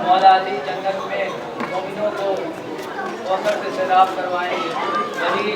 मौला अली जन्नत में मोमिनों को कौसर से सैराब करवाएंगे। वही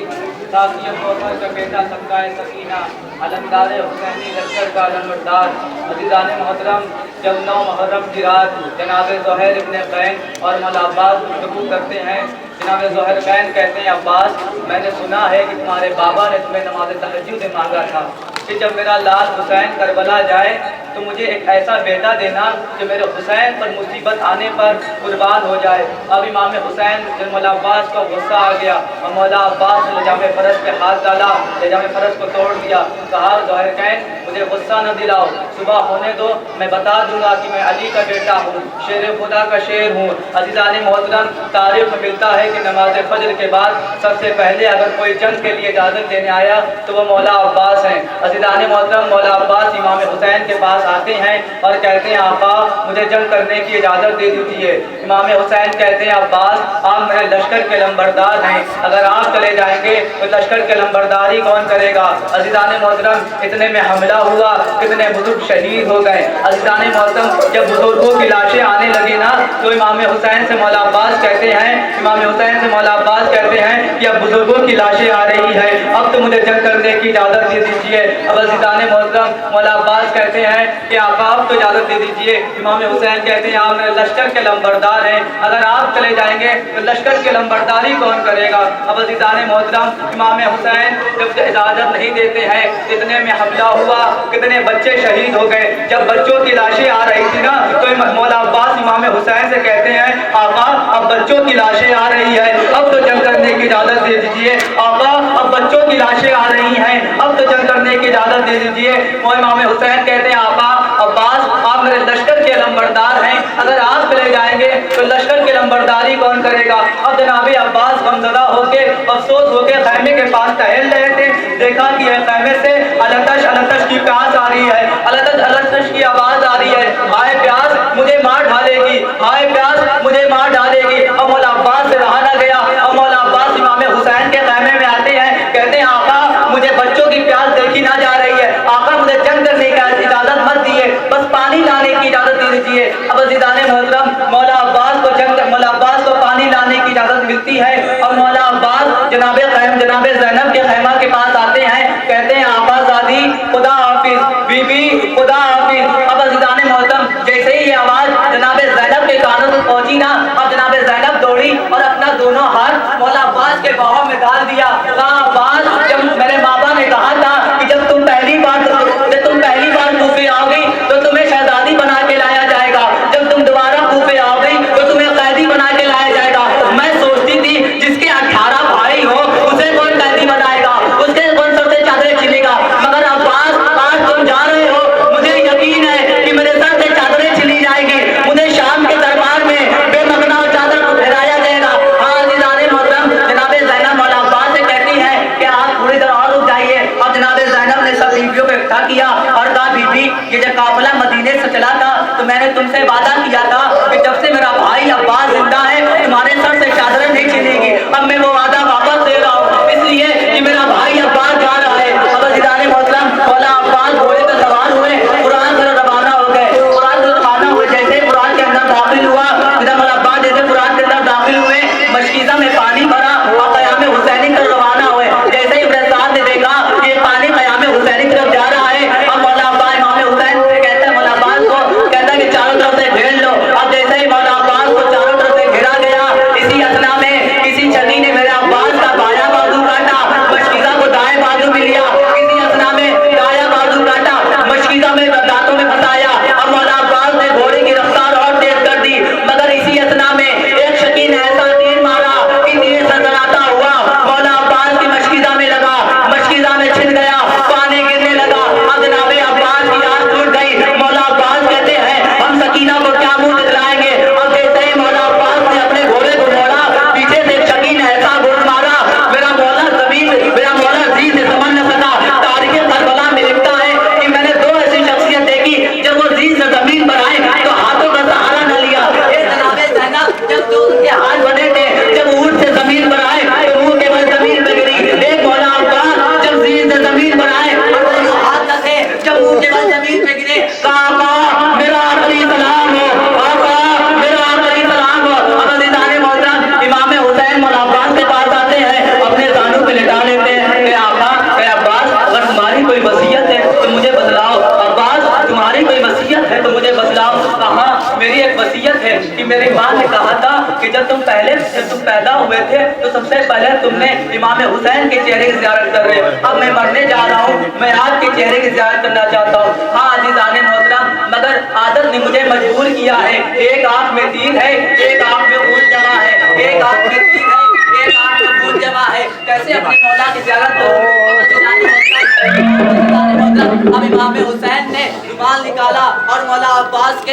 साकिया कौसर का बेटा सबकाए सकीना अलमदार हुसैनी लश्कर का अलमदार अज़ीज़ान मोहतरम, जब 9 मुहर्रम की रात जनाब ज़ुहैर इब्न क़ैन और मौला अब्बास गुफ्तगू करते हैं। जनाब ज़ुहैर क़ैन कहते हैं, अब्बास मैंने सुना है कि तुम्हारे बाबा ने तुम्हें नमाज़ तहज्जुद मांगा था कि जब मेरा लाल हुसैन करबला जाए तो मुझे एक ऐसा बेटा देना कि मेरे हुसैन पर मुसीबत आने पर कुर्बान हो जाए। अब इमाम हुसैन जब मौला अब्बास को गुस्सा आ गया और मौला अब्बास ने जामे फ़रस पे हाथ डाला, जामे फ़रस को तोड़ दिया। कहा, ज़ुहैर क़ैन मुझे गुस्सा न दिलाओ, सुबह होने दो, मैं बता दूंगा कि मैं अली का बेटा हूँ, शेर खुदा का शेर हूँ। अज़ीज़ान मोहतरम, तारीख़ में मिलता है कि नमाज फजर के बाद सबसे पहले अगर कोई जंग के लिए इजाज़त देने आया तो वो मौला अब्बास हैं। अज़ीज़ान मोहतरम, मौला अब्बास इमाम हुसैन के पास आते हैं और कहते हैं, आका मुझे जंग करने की इजाज़त दे दीजिए। इमाम हुसैन कहते हैं, अब्बास आप मेरे लश्कर के लंबरदार हैं, अगर आप चले जाएंगे तो लश्कर के लंबरदारी कौन करेगा। अज़ीज़ान मोहतरम, इतने में हमला हुआ, कितने बुजुर्ग शहीद हो गए। अज़ीज़ान मोहतरम, जब बुजुर्गों की लाशें आने लगी ना तो इमाम हुसैन से मौला अब्बास कहते हैं, इमाम हुसैन से मौला अब्बास कहते हैं कि अब बुजुर्गों की लाशें आ रही है, अब तो मुझे जंग करने की इजाज़त दे दीजिए। अब अज़ीज़ान मोहतरम, मौला अब्बास कहते हैं कि आका आप तो इजाज़त दे दीजिए। इमाम हुसैन कहते हैं, आप मेरे लश्कर के लंबरदार हैं, अगर आप चले जाएंगे तो लश्कर की लंबरदारी कौन करेगा। अब अज़ीज़ान मोहतरम, इमाम हुसैन जब इजाज़त नहीं देते हैं, इतने में हमला हुआ, कितने बच्चे शहीद हो गए। जब बच्चों की लाशें आ रही थी ना तो मौला अब्बास इमाम हुसैन से कहते हैं, आका अब बच्चों की लाशें आ रही है, अब तो जंग करने की इजाज़त दे दीजिए। आका अब बच्चों की लाशें आ रही हैं, अब तो जंग करने की इजाज़त दे दीजिए। और इमाम हुसैन कहते हैं, आका अब्बास आप मेरे लश्कर के लंबरदार हैं, अगर आप चले जाएंगे तो लश्कर की लंबरदारी कौन करेगा। अब जनाब अब्बास गमज़दा होके, अफसोस होके खैमे के पास टहल रहे थे, देखा कि खैमे से अलतश की प्यास आ रही है, अलतश की आवाज़ आ रही है, हाय प्यास मुझे मार डालेगी, हाय प्यास मुझे मार डालेगी। अब मौला अब्बास से रहा न गया और मौला अब्बास इमाम हुसैन के खैमे में आते हैं, कहते हैं, आका मुझे बच्चों की प्यास देखी ना जा रही है, आका मुझे जंग करने की इजाज़त मत दिए, बस पानी लाने की इजाज़त दे दीजिए। अब अज़ीज़ान मोहतरम, मौला अब्बास को पानी लाने की इजाज़त मिलती है और मौला अब्बास जनाब ज़ैनब के खैमा के पास आते हैं, कहते हैं, आका ज़ादी खुदा हाफिज, बीबी खुदा हाफिज। अब अज़ीज़ान मोहतरम, जैसे ही ये आवाज़ जनाब ज़ैनब के कानों तक पहुंची ना, अब जनाब ज़ैनब दौड़ी और अपना दोनों हाथ मौला अब्बास के बाहों में डाल दिया। कहा, अब्बास जब मेरे बाबा ने कहा था कि जब तुम पहली बार कूफे आओगी तो तुम्हें शहजादी बना के लाया जाएगा, जब तुम दोबारा कूफे आओगी तो तुम्हें कैदी बना के लाया जाएगा। मैं सोचती थी जिसके 18 भाई हो उसे कौन कैदी बनाएगा, उसके कौन सबसे चादरें छिलेगा, मगर अब्बास आज तुम जा रहे हो, मुझे यकीन है कि मेरे सर से चादरें छिली जाएगी, मुझे शाम के दरबार में बेमगना चादर को फहराया जाएगा। हाँ अज़ीज़ान मोहतरम, जनाब ज़ैनब मौला अब्बास से कहती है कि आप थोड़ी देर और रुक जाइए। अब जनाब ज़ैनब ने सब बीवियों को इकट्ठा किया और कहा, बीबी ये जब काफिला मदीने से चला था तो मैंने तुमसे वादा किया था कि जब से मेरा भाई अब्बास जिंदा है तुम्हारे सर से चादरें नहीं छिलेगी। अब मैं वो वादा वापस दे रहा हूँ, इसलिए कि मेरा भाई अब्बास जा रहा है। अब अज़ीज़ान मोहतरम, मौला अब्बास घोड़े पर सवार हुए, कुरान से रवाना हो गए। कुरान से रवाना हुए, जैसे कुरान के अंदर दाखिल हुआ, मौला अब्बास जैसे कुरान के अंदर दाखिल हुए, मशकीज़ा में पानी भरा और क़याम हुसैनी तरफ रवाना हुए। जैसे ही इब्न साद ने देखा कि पानी क़याम हुसैनी तरफ जा रहा है, अब मौला अब्बास इमाम हुसैन एक वसीयत है कि मेरी माँ ने कहा था कि जब तुम पैदा हुए थे तो सबसे पहले तुमने इमाम हुसैन के चेहरे की ज़ियारत कर रहे हो। अब मैं मरने जा रहा हूँ, मैं आपके चेहरे की ज़ियारत करना चाहता हूँ। हाँ अज़ीज़ाने मोहतरम, मगर आदत ने मुझे मजबूर किया है। एक आँख में तीर है, एक आँख में खून जमा है, एक आँख में तीर है, एक आँख में खून जमा है। कैसे अपने मौला की ज़ियारत करूँ? अब इमाम हुसैन ने रुमाल निकाला और मौला अब्बास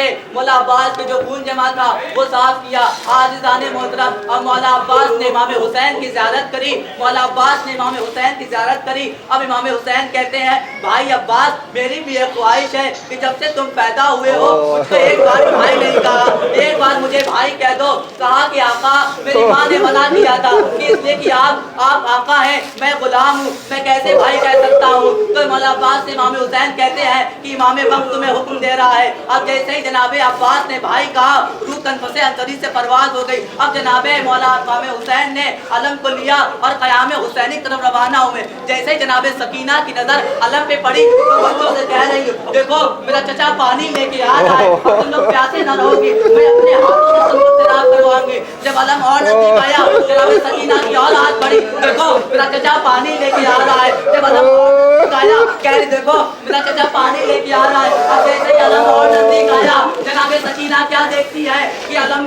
के जो खून जमा था वो साफ किया। आज़ीज़ाने मोहतरम, अब मौला अब्बास ने इमाम हुसैन की ज़ियारत करी। मौला अब्बास ने इमाम हुसैन की ज़ियारत करी। अब इमाम हुसैन कहते हैं, भाई अब्बास, मेरी भी एक ख्वाहिश है कि जब से तुम पैदा हुए हो मुझको एक बार भाई नहीं कहा, एक बार मुझे भाई कह दो। कहा कि आका, मेरी माँ ने मना किया था कि इसलिए कि आप आका हैं, मैं गुलाम हूँ, मैं कैसे भाई कह सकता हूँ। तो मौला अब्बास से इमाम हुसैन कहते हैं कि इमाम वक्त तुम्हें हुक्म दे रहा है। अब जैसे ही जनाबे अब्बास ने भाई कहा, रूह तनफसे अंतरी से परवाज हो गई। अब जनाबे मौला इमाम हुसैन ने अलम को लिया और क़याम हुसैनी की तरफ रवाना हुए। जैसे ही जनाबे सकीना की नजर अलम पे पड़ी तो बच्चों से कह रही, देखो मेरा चचा पानी लेके आ रहा है, अब तुम लोग प्यासे न रहोगे, मैं अपने हाथों से तुमको सैराब करवाऊंगी। जब अलम और नजदीक आया, जनाबे सकीना की और हाथ पड़ी, देखो मेरा चचा पानी लेके आ रहा है। जब अलम और नजदीक आया, कह रही देखो मेरा चचा पानी लेके आ रहा है। अब जैसे ही अलम और नजदीक आया, जनाबे सकीना क्या देखती है कि अलम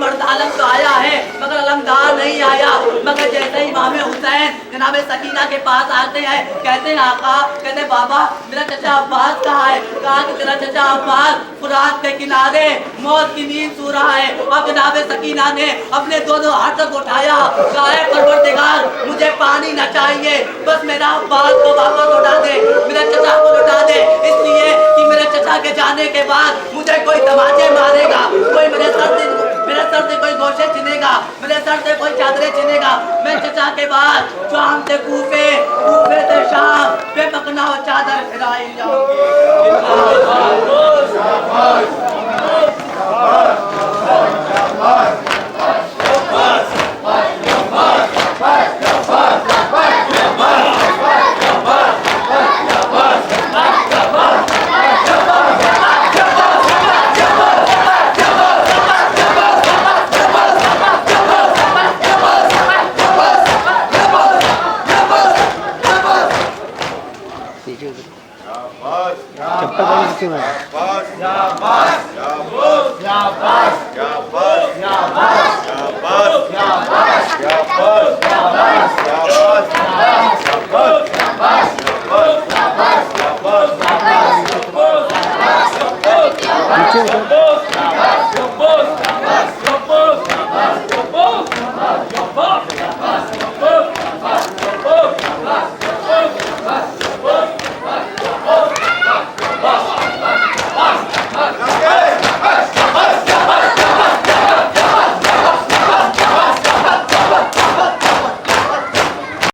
तो आया है मगर अलमदार नहीं आया। मगर जैसे ही इमाम हुसैन जनाबे सकीना के पास आते हैं, कहते हैं आका, कहते बाबा मेरा चचा अब्बास कहाँ है? कहा कि तेरा चचा अब्बास फुरात के किनारे मौत की नींद सो रहा है। अब जनाबे सकीना ने अपने दोनों हाथों को उठाया, कहा है परवरदिगार, मुझे पानी न चाहिए, बस मेरा अब्बास को वापस लौटा दे, मेरे चचा को लौटा दे, इसलिए कि मेरे चचा के जाने के बाद मुझे कोई तमाचे मारेगा, कोई मेरे सर से कोई गोशे छिनेगा, मेरे सर से कोई चादरें छिनेगा। मैं चचा के बाद शाम से कूफे से शाम बेपकना हो चादर फिराई जाऊंगी।